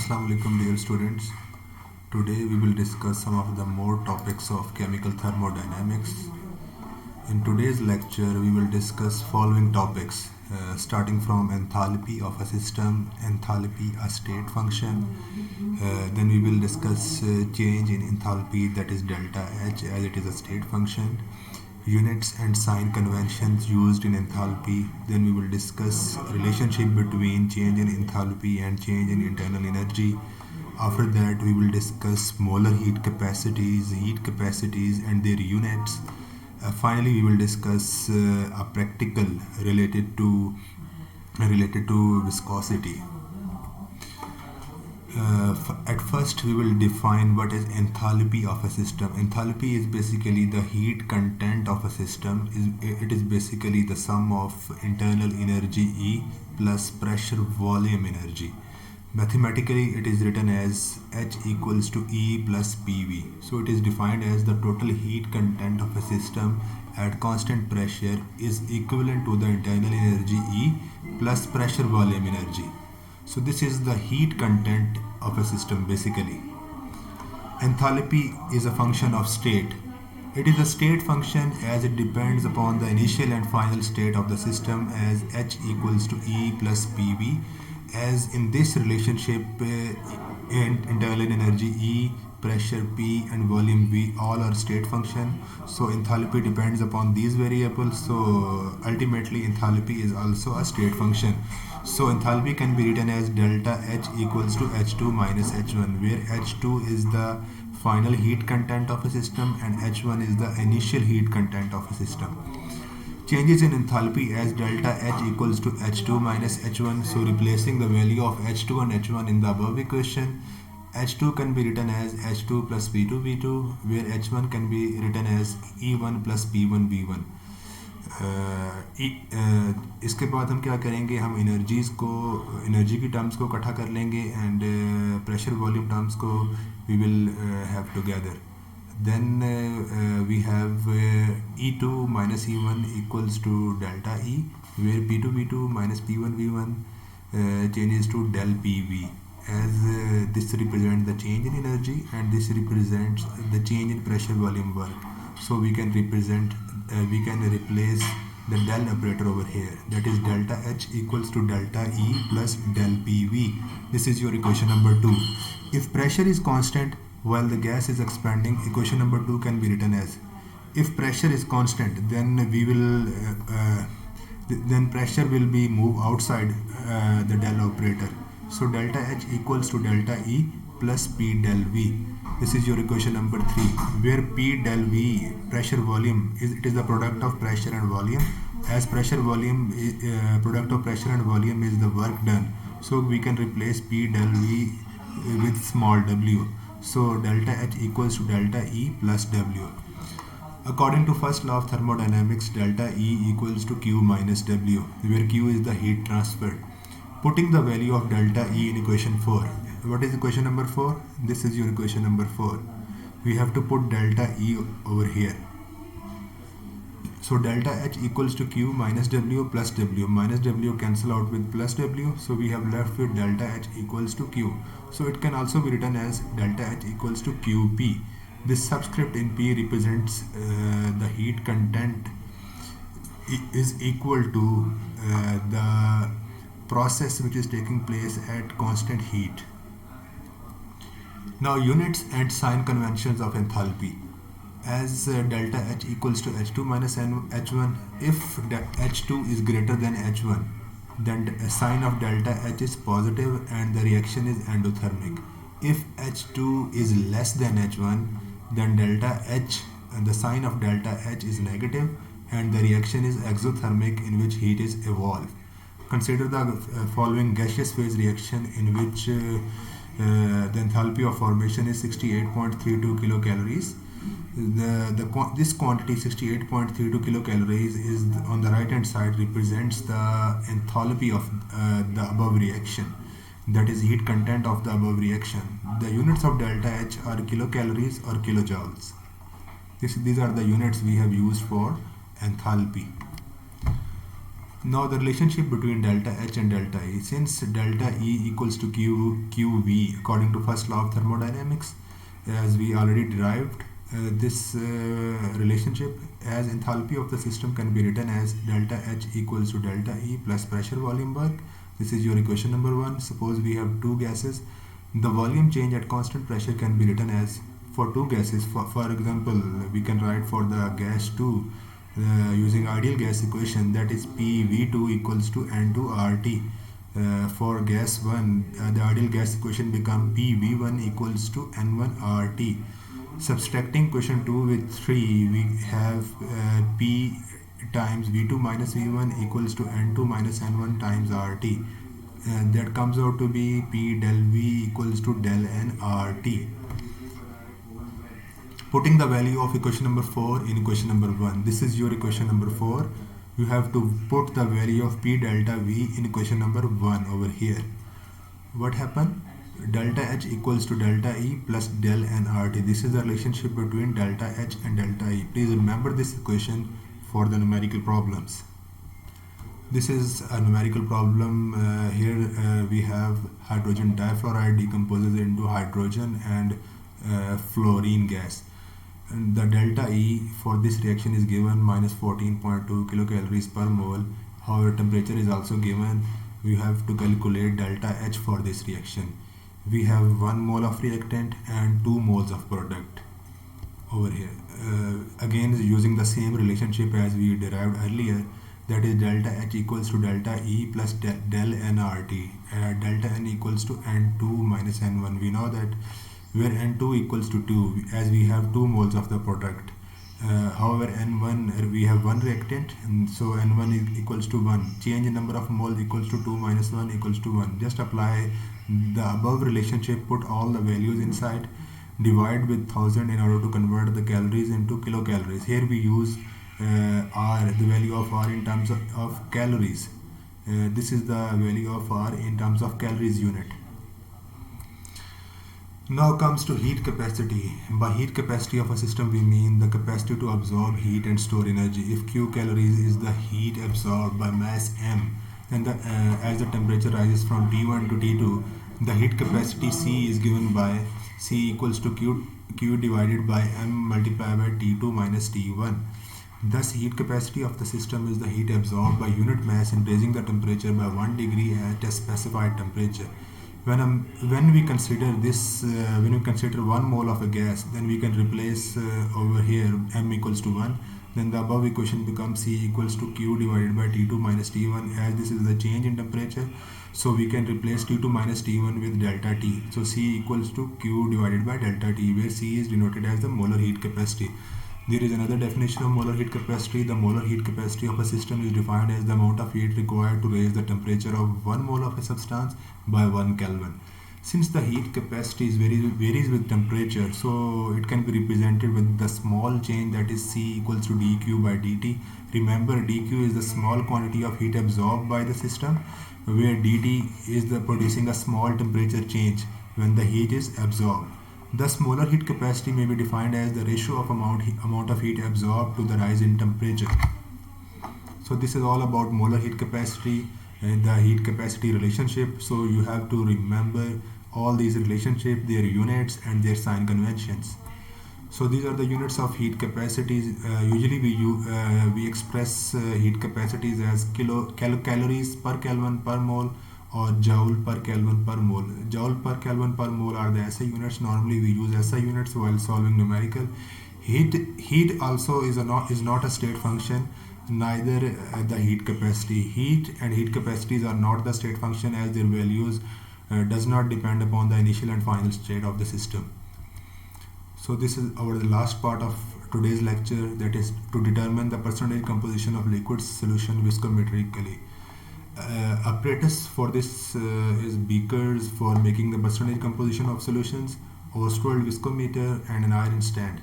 Assalamu alaikum dear students. Today we will discuss some of the more topics of chemical thermodynamics. In today's lecture we will discuss following topics starting from enthalpy of a system, enthalpy a state function. Then we will discuss change in enthalpy, that is delta H, as it is a state function, units and sign conventions used in enthalpy. Then we will discuss relationship between change in enthalpy and change in internal energy. After that we will discuss molar heat capacities and their units. Finally we will discuss a practical related to viscosity. At first we will define what is enthalpy of a system. Enthalpy is basically the heat content of a system. It is basically the sum of internal energy E plus pressure volume energy. Mathematically it is written as H equals to E plus PV. So it is defined as the total heat content of a system at constant pressure is equivalent to the internal energy E plus pressure volume energy. So this is the heat content of a system basically. Enthalpy is a function of state. It is a state function as it depends upon the initial and final state of the system as H equals to E plus PV. As in this relationship, internal energy E, pressure P and volume V all are state function. So enthalpy depends upon these variables. So ultimately enthalpy is also a state function. So enthalpy can be written as delta H equals to H2 minus H1, where H2 is the final heat content of a system and H1 is the initial heat content of a system. Changes in enthalpy as delta H equals to H2 minus H1. So replacing the value of H2 and H1 in the above equation, H2 can be written as H2 plus P2 V2, where H1 can be written as E1 plus P1 V1. इसके बाद हम क्या करेंगे, हम energy की terms को इकट्ठा कर लेंगे एंड प्रेशर वॉल्यूम टर्म्स को we will have together. Then we have E2 minus E1 equals to delta E, where P2 V2 minus P1 V1 changes to del PV, as this represents the change in energy and this represents the change in pressure volume work. So we can replace the del operator over here, that is delta H equals to delta E plus del PV. This is your equation number 2. If pressure is constant while the gas is expanding, equation number 2 can be written as, if pressure is constant, then then pressure will be moved outside the del operator. So delta H equals to delta E plus P del V. This is your equation number 3, where P del V, pressure volume, it is the product of pressure and volume. As pressure volume, product of pressure and volume is the work done. So we can replace P del V with small w. So delta H equals to delta E plus W. According to first law of thermodynamics, delta E equals to Q minus W, where Q is the heat transferred. Putting the value of delta E in equation 4. What is equation number 4? This is your equation number 4. We have to put delta E over here. So delta H equals to Q minus W plus W. Minus W cancel out with plus W. So we have left with delta H equals to Q. So it can also be written as delta H equals to QP. This subscript in P represents the heat content is equal to the process which is taking place at constant heat. Now units and sign conventions of enthalpy. As delta H equals to H2 minus H1, if H2 is greater than H1, then a sign of delta H is positive and the reaction is endothermic. If H2 is less than H1, then delta H and the sign of delta H is negative and the reaction is exothermic, in which heat is evolved. Consider the following gaseous phase reaction in which the enthalpy of formation is 68.32 kilocalories. This quantity 68.32 kilocalories is on the right hand side represents the enthalpy of the above reaction, that is heat content of the above reaction. The units of delta H are kilocalories or kilojoules. These are the units we have used for enthalpy. Now the relationship between delta H and delta E. Since delta E equals to QV according to first law of thermodynamics, as we already derived this relationship, as enthalpy of the system can be written as delta H equals to delta E plus pressure volume work. This is your equation number 1. Suppose we have two gases. The volume change at constant pressure can be written as, for two gases, for example, we can write for the gas 2 using ideal gas equation, that is PV2 equals to N2RT. For gas 1, the ideal gas equation become PV1 equals to N1RT. Subtracting equation 2 with 3, we have P times V2 minus V1 equals to N2 minus N1 times RT. And that comes out to be P del V equals to del N RT. Putting the value of equation number 4 in equation number 1. This is your equation number 4. You have to put the value of P delta V in equation number 1 over here. What happened? Delta H equals to delta E plus del N RT. This is the relationship between delta H and delta E. Please remember this equation for the numerical problems. This is a numerical problem. Here we have hydrogen difluoride decomposes into hydrogen and fluorine gas. And the delta E for this reaction is given minus 14.2 kilocalories per mole. However, temperature is also given. We have to calculate delta H for this reaction. We have 1 mole of reactant and 2 moles of product over here. Again, using the same relationship as we derived earlier, that is delta H equals to delta E plus del nRT. Delta N equals to N2 minus N1. We know that where N2 equals to 2, as we have 2 moles of the product. However, N1, we have 1 reactant, and so N1 is equals to 1. Change in number of moles equals to 2 minus 1 equals to 1. Just apply the above relationship, put all the values inside, divide with 1000 in order to convert the calories into kilocalories. Here we use R, the value of R in terms of calories. This is the value of R in terms of calories unit. Now comes to heat capacity. By heat capacity of a system, we mean the capacity to absorb heat and store energy. If Q calories is the heat absorbed by mass M, then as the temperature rises from T1 to T2, the heat capacity C is given by C equals to Q divided by M multiplied by T2 minus T1. Thus, heat capacity of the system is the heat absorbed by unit mass in raising the temperature by 1 degree at a specified temperature. When we consider this, when we consider 1 mole of a gas, then we can replace over here M equals to 1. Then the above equation becomes C equals to Q divided by T2 minus T1, as this is the change in temperature. So we can replace T2 minus T1 with delta T. So C equals to Q divided by delta T, where C is denoted as the molar heat capacity. There is another definition of molar heat capacity. The molar heat capacity of a system is defined as the amount of heat required to raise the temperature of 1 mole of a substance by 1 Kelvin. Since the heat capacity varies with temperature, so it can be represented with the small change, that is C equals to dQ by dt. Remember, dQ is the small quantity of heat absorbed by the system, where dt is the producing a small temperature change when the heat is absorbed. Thus, molar heat capacity may be defined as the ratio of amount of heat absorbed to the rise in temperature. So this is all about molar heat capacity and the heat capacity relationship. So you have to remember all these relationships, their units and their sign conventions. So these are the units of heat capacities. Usually we express heat capacities as calories per Kelvin per mole, or joule per Kelvin per mole. Joule per Kelvin per mole are the SI units. Normally we use SI units while solving numerical. Heat also is not a state function, neither the heat capacity. Heat and heat capacities are not the state function, as their values does not depend upon the initial and final state of the system. So this is our last part of today's lecture, that is to determine the percentage composition of liquid solution viscometrically. Apparatus for this is beakers for making the percentage composition of solutions, Ostwald viscometer and an iron stand.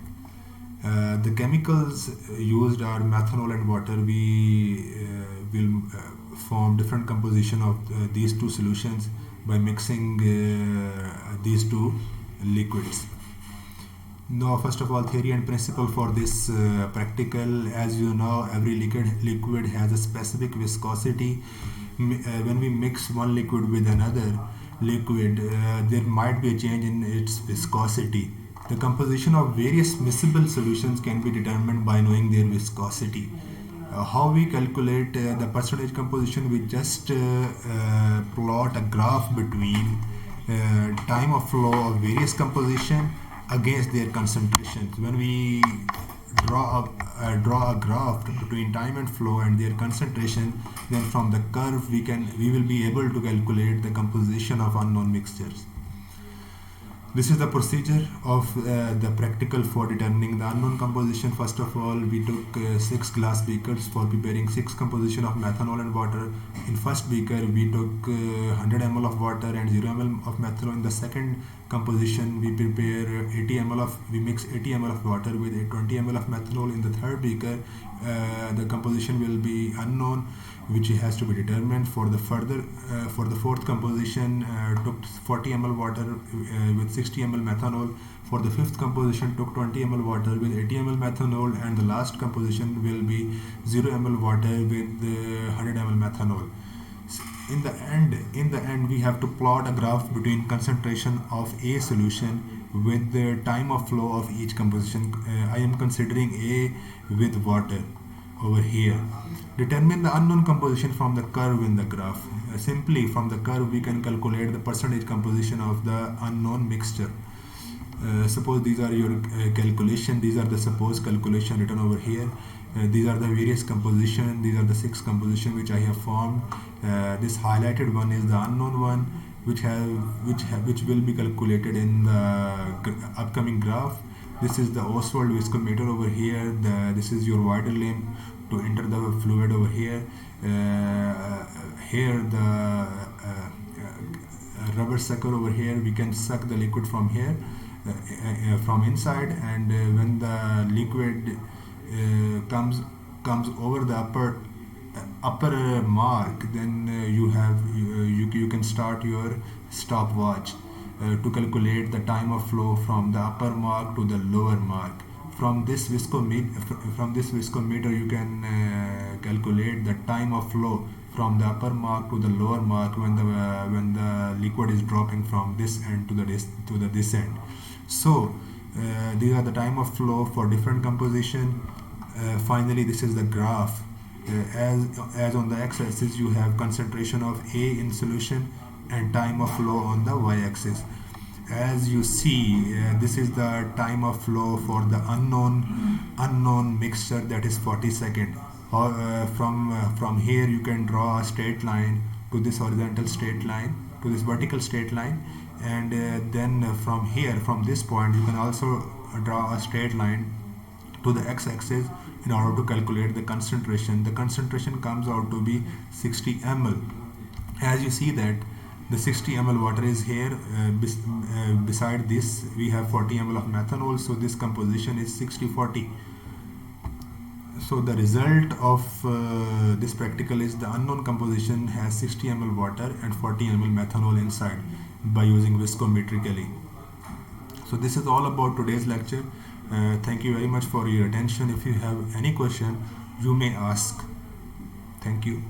The chemicals used are methanol and water. We will form different composition of these two solutions by mixing these two liquids. No, first of all, theory and principle for this practical. As you know, every liquid has a specific viscosity. When we mix one liquid with another liquid, there might be a change in its viscosity. The composition of various miscible solutions can be determined by knowing their viscosity. How we calculate the percentage composition? We just plot a graph between time of flow of various composition against their concentrations. When we draw a graph between time and flow and their concentration, then from the curve we will be able to calculate the composition of unknown mixtures. This is the procedure of the practical for determining the unknown composition. First of all, we took 6 glass beakers for preparing 6 composition of methanol and water. In first beaker, we took 100 ml of water and 0 ml of methanol. In the second composition, we mix 80 ml of water with 20 ml of methanol. In the third beaker, the composition will be unknown, which has to be determined. For the fourth composition, took 40 ml water with 60 ml methanol. For the fifth composition, took 20 ml water with 80 ml methanol, and the last composition will be 0 ml water with 100 ml methanol. In the end, we have to plot a graph between concentration of a solution with the time of flow of each composition. I am considering A with water over here. Determine the unknown composition from the curve in the graph. Simply from the curve we can calculate the percentage composition of the unknown mixture. Suppose these are your calculation. These are the supposed calculation written over here. These are the various composition. These are the 6 composition which I have formed. This highlighted one is the unknown one, which will be calculated in the upcoming graph. This is the Oswald viscometer over here. This is your wider limb to enter the fluid over here. Here the rubber sucker over here. We can suck the liquid from here, from inside, and when the liquid comes over the upper mark, then you can start your stopwatch to calculate the time of flow from the upper mark to the lower mark. From this viscometer you can calculate the time of flow from the upper mark to the lower mark when the liquid is dropping from this end to this end. So these are the time of flow for different composition. Finally, this is the graph. As on the x-axis you have concentration of A in solution and time of flow on the y-axis. As you see, this is the time of flow for the unknown mixture, that is 40 seconds. From here you can draw a straight line to this horizontal straight line, to this vertical straight line, and then from here, from this point, you can also draw a straight line to the x-axis in order to calculate the concentration. The concentration comes out to be 60 ml. As you see that the 60 ml water is here. Beside this we have 40 ml of methanol, so this composition is 60-40. So the result of this practical is the unknown composition has 60 ml water and 40 ml methanol inside by using viscometrically. So this is all about today's lecture. Thank you very much for your attention. If you have any question, you may ask. Thank you.